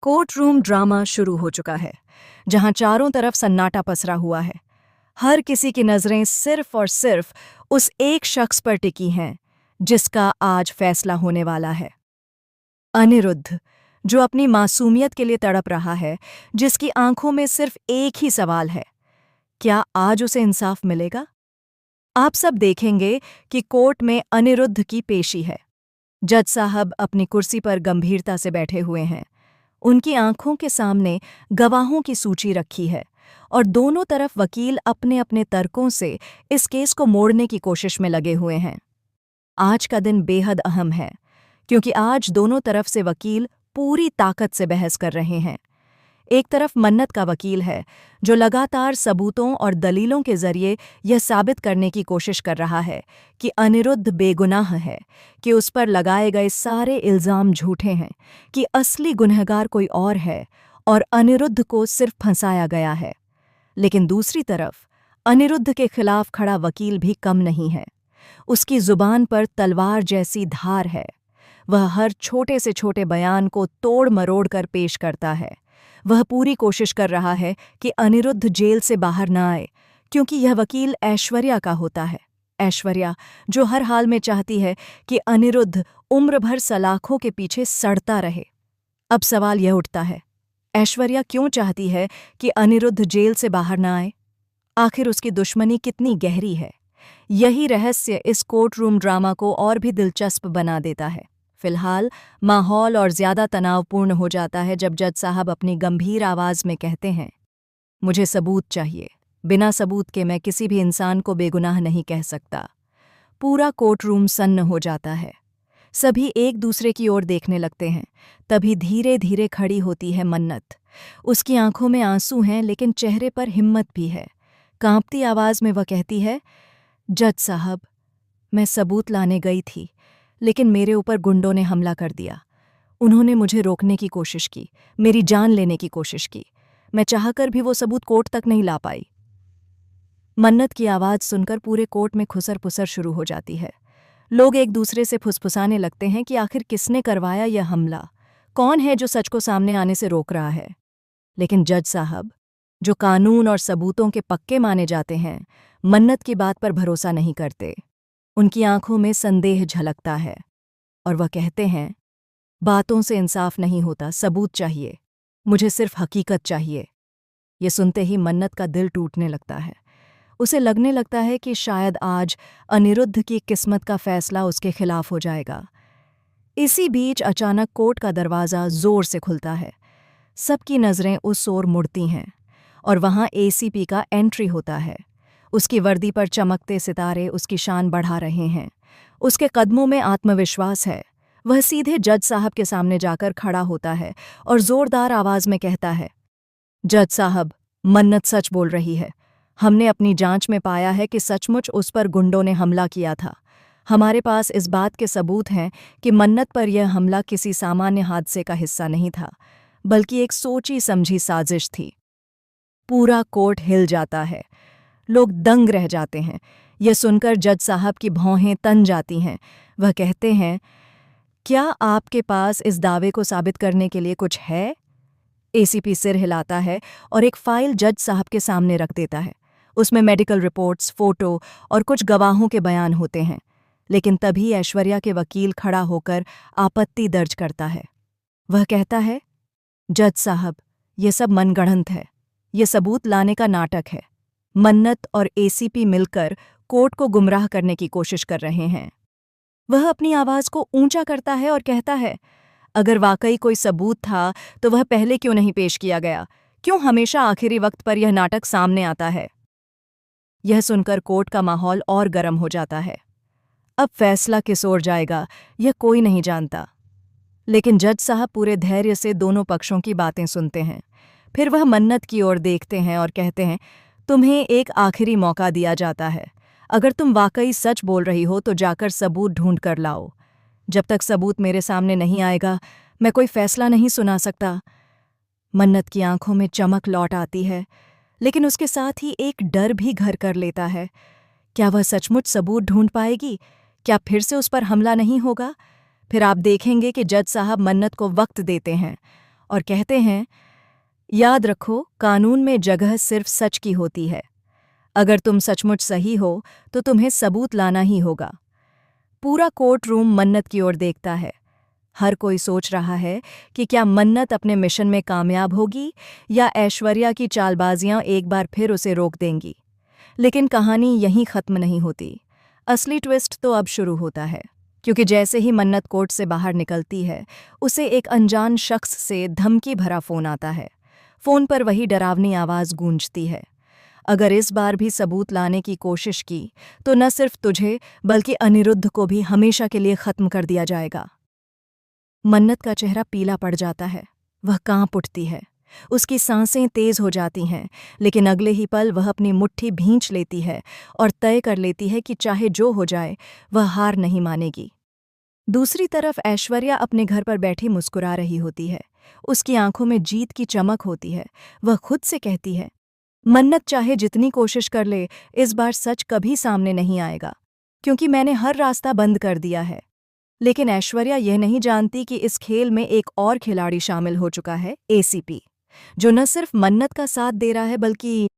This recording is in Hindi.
कोर्ट रूम ड्रामा शुरू हो चुका है, जहां चारों तरफ सन्नाटा पसरा हुआ है। हर किसी की नजरें सिर्फ और सिर्फ उस एक शख्स पर टिकी हैं, जिसका आज फैसला होने वाला है। अनिरुद्ध, जो अपनी मासूमियत के लिए तड़प रहा है, जिसकी आंखों में सिर्फ एक ही सवाल है, क्या आज उसे इंसाफ मिलेगा? आप सब देखेंगे कि कोर्ट में अनिरुद्ध की पेशी है। जज साहब अपनी कुर्सी पर गंभीरता से बैठे हुए हैं। उनकी आंखों के सामने गवाहों की सूची रखी है और दोनों तरफ वकील अपने अपने तर्कों से इस केस को मोड़ने की कोशिश में लगे हुए हैं। आज का दिन बेहद अहम है, क्योंकि आज दोनों तरफ से वकील पूरी ताकत से बहस कर रहे हैं। एक तरफ मन्नत का वकील है, जो लगातार सबूतों और दलीलों के जरिए यह साबित करने की कोशिश कर रहा है कि अनिरुद्ध बेगुनाह है, कि उस पर लगाए गए सारे इल्जाम झूठे हैं, कि असली गुनहगार कोई और है और अनिरुद्ध को सिर्फ फंसाया गया है। लेकिन दूसरी तरफ अनिरुद्ध के खिलाफ खड़ा वकील भी कम नहीं है। उसकी जुबान पर तलवार जैसी धार है। वह हर छोटे से छोटे बयान को तोड़ मरोड़ कर पेश करता है। वह पूरी कोशिश कर रहा है कि अनिरुद्ध जेल से बाहर न आए, क्योंकि यह वकील ऐश्वर्या का होता है। ऐश्वर्या, जो हर हाल में चाहती है कि अनिरुद्ध उम्र भर सलाखों के पीछे सड़ता रहे। अब सवाल यह उठता है, ऐश्वर्या क्यों चाहती है कि अनिरुद्ध जेल से बाहर न आए? आखिर उसकी दुश्मनी कितनी गहरी है? यही रहस्य इस कोर्ट रूम ड्रामा को और भी दिलचस्प बना देता है। फिलहाल माहौल और ज्यादा तनावपूर्ण हो जाता है जब जज साहब अपनी गंभीर आवाज में कहते हैं, मुझे सबूत चाहिए। बिना सबूत के मैं किसी भी इंसान को बेगुनाह नहीं कह सकता। पूरा कोर्ट रूम सन्न हो जाता है। सभी एक दूसरे की ओर देखने लगते हैं। तभी धीरे धीरे खड़ी होती है मन्नत। उसकी आंखों में आंसू हैं, लेकिन चेहरे पर हिम्मत भी है। कांपती आवाज में वह कहती है, जज साहब, मैं सबूत लाने गई थी, लेकिन मेरे ऊपर गुंडों ने हमला कर दिया। उन्होंने मुझे रोकने की कोशिश की, मेरी जान लेने की कोशिश की। मैं चाहकर भी वो सबूत कोर्ट तक नहीं ला पाई। मन्नत की आवाज़ सुनकर पूरे कोर्ट में खुसर पुसर शुरू हो जाती है। लोग एक दूसरे से फुसफुसाने लगते हैं कि आखिर किसने करवाया यह हमला, कौन है जो सच को सामने आने से रोक रहा है। लेकिन जज साहब, जो कानून और सबूतों के पक्के माने जाते हैं, मन्नत की बात पर भरोसा नहीं करते। उनकी आंखों में संदेह झलकता है और वह कहते हैं, बातों से इंसाफ नहीं होता, सबूत चाहिए। मुझे सिर्फ हकीकत चाहिए। ये सुनते ही मन्नत का दिल टूटने लगता है। उसे लगने लगता है कि शायद आज अनिरुद्ध की किस्मत का फैसला उसके खिलाफ हो जाएगा। इसी बीच अचानक कोर्ट का दरवाज़ा जोर से खुलता है। सबकी नज़रें उस ओर मुड़ती हैं और वहाँ एसीपी का एंट्री होता है। उसकी वर्दी पर चमकते सितारे उसकी शान बढ़ा रहे हैं। उसके कदमों में आत्मविश्वास है। वह सीधे जज साहब के सामने जाकर खड़ा होता है और जोरदार आवाज में कहता है, जज साहब, मन्नत सच बोल रही है। हमने अपनी जांच में पाया है कि सचमुच उस पर गुंडों ने हमला किया था। हमारे पास इस बात के सबूत हैं कि मन्नत पर यह हमला किसी सामान्य हादसे का हिस्सा नहीं था, बल्कि एक सोची समझी साजिश थी। पूरा कोर्ट हिल जाता है। लोग दंग रह जाते हैं। यह सुनकर जज साहब की भौहें तन जाती हैं। वह कहते हैं, क्या आपके पास इस दावे को साबित करने के लिए कुछ है? एसीपी सिर हिलाता है और एक फाइल जज साहब के सामने रख देता है। उसमें मेडिकल रिपोर्ट्स, फोटो और कुछ गवाहों के बयान होते हैं। लेकिन तभी ऐश्वर्या के वकील खड़ा होकर आपत्ति दर्ज करता है। वह कहता है, जज साहब, यह सब मनगढ़ंत है। यह सबूत लाने का नाटक है। मन्नत और एसीपी मिलकर कोर्ट को गुमराह करने की कोशिश कर रहे हैं। वह अपनी आवाज को ऊंचा करता है और कहता है, अगर वाकई कोई सबूत था तो वह पहले क्यों नहीं पेश किया गया? क्यों हमेशा आखिरी वक्त पर यह नाटक सामने आता है? यह सुनकर कोर्ट का माहौल और गर्म हो जाता है। अब फैसला किस ओर जाएगा, यह कोई नहीं जानता। लेकिन जज साहब पूरे धैर्य से दोनों पक्षों की बातें सुनते हैं। फिर वह मन्नत की ओर देखते हैं और कहते हैं, तुम्हें एक आखिरी मौका दिया जाता है। अगर तुम वाकई सच बोल रही हो तो जाकर सबूत ढूंढ कर लाओ। जब तक सबूत मेरे सामने नहीं आएगा, मैं कोई फैसला नहीं सुना सकता। मन्नत की आंखों में चमक लौट आती है, लेकिन उसके साथ ही एक डर भी घर कर लेता है। क्या वह सचमुच सबूत ढूंढ पाएगी? क्या फिर से उस पर हमला नहीं होगा? फिर आप देखेंगे कि जज साहब मन्नत को वक्त देते हैं और कहते हैं, याद रखो, कानून में जगह सिर्फ सच की होती है। अगर तुम सचमुच सही हो तो तुम्हें सबूत लाना ही होगा। पूरा कोर्ट रूम मन्नत की ओर देखता है। हर कोई सोच रहा है कि क्या मन्नत अपने मिशन में कामयाब होगी या ऐश्वर्या की चालबाजियां एक बार फिर उसे रोक देंगी। लेकिन कहानी यहीं खत्म नहीं होती। असली ट्विस्ट तो अब शुरू होता है, क्योंकि जैसे ही मन्नत कोर्ट से बाहर निकलती है, उसे एक अनजान शख्स से धमकी भरा फोन आता है। फोन पर वही डरावनी आवाज़ गूंजती है, अगर इस बार भी सबूत लाने की कोशिश की तो न सिर्फ तुझे बल्कि अनिरुद्ध को भी हमेशा के लिए खत्म कर दिया जाएगा। मन्नत का चेहरा पीला पड़ जाता है। वह कांप उठती है, उसकी सांसें तेज हो जाती हैं, लेकिन अगले ही पल वह अपनी मुट्ठी भींच लेती है और तय कर लेती है कि चाहे जो हो जाए, वह हार नहीं मानेगी। दूसरी तरफ ऐश्वर्या अपने घर पर बैठी मुस्कुरा रही होती है। उसकी आंखों में जीत की चमक होती है। वह खुद से कहती है, मन्नत चाहे जितनी कोशिश कर ले, इस बार सच कभी सामने नहीं आएगा, क्योंकि मैंने हर रास्ता बंद कर दिया है। लेकिन ऐश्वर्या यह नहीं जानती कि इस खेल में एक और खिलाड़ी शामिल हो चुका है, एसीपी, जो न सिर्फ मन्नत का साथ दे रहा है बल्कि